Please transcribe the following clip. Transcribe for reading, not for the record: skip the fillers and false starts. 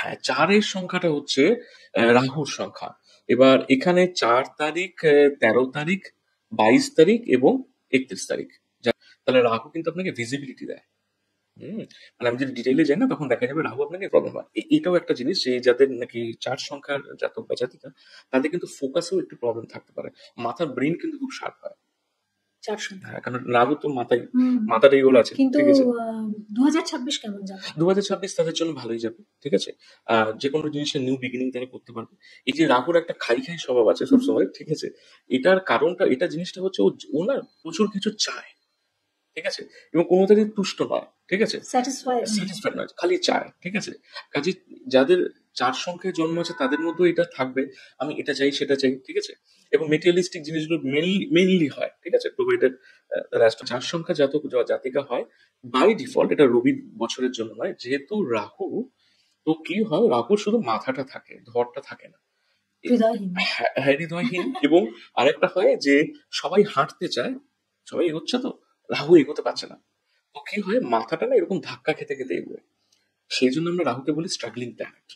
হ্যাঁ, ৪ এর সংখ্যাটা হচ্ছে রাহুর সংখ্যা। এবার এখানে ৪ তারিখ, ১৩ তারিখ, ২২ তারিখ এবং ৩১ তারিখ। তাহলে রাহু কিন্তু আপনাকে ভিজিবিলিটি দেয়। হুম? মানে আমি যদি ডিটেইলে যাই না, তখন দেখা যাবে রাহু আপনাকে প্রবলেম হয়। এটাও একটা জিনিস যে যাদের নাকি ৪ সংখ্যার জাতক বা জাতিকা, তাদের কিন্তু ফোকাসেও একটু প্রবলেম থাকতে পারে। মাথার ব্রেইন কিন্তু খুব শার্প হয়। ৪ সংখ্যা। হ্যাঁ, কারণ রাহু তো মাথাটাই ওর আছে। কিন্তু ঠিক আছে? ২০২৬ কেমন যাবে? ২০২৬ তাদের জন্য ভালোই যাবে। ঠিক আছে? যেকোনো জিনিসের নিউ বিগিনিং তারা করতে পারবে। এই যে রাহুর একটা খাই স্বভাব আছে সবসময়, ঠিক আছে? এটার কারণটা, এটা জিনিসটা হচ্ছে ও না প্রচুর কিছু চায়। ঠিক আছে? এবং কোনোটাতেই তুষ্ট নয়। ঠিক আছে? স্যাটিসফাইড নয়, খালি চায়। ঠিক আছে? কাজে যাদের ৪ সংখ্যায় জন্ম আছে তাদের মধ্যেও এটা থাকবে, আমি এটা চাই সেটা চাই। ঠিক আছে? এবং মেটেরিয়ালিস্টিক জিনিসগুলো মেইনলি হয়। ঠিক আছে? প্রোভাইডেড রাষ্ট্র ৪ সংখ্যা জাতক জাতিকা হয় বাই ডিফল্ট, এটা রবি বছরের জন্য নয়। যেহেতু রাহু, তো কি হয়, রাহুর শুধু মাথাটা থাকে, ধরটা থাকে না। হৃদয়হীন। এবং আরেকটা হয় যে সবাই হাঁটতে চায়, সবাই এগোচ্ছে, তো রাহু এগোতে পারছে না। তো কি হয়, মাথাটা না এরকম ধাক্কা খেতে খেতে এগোয়। সেই জন্য আমরা রাহুকে বলি স্ট্রাগলিং প্ল্যানেট।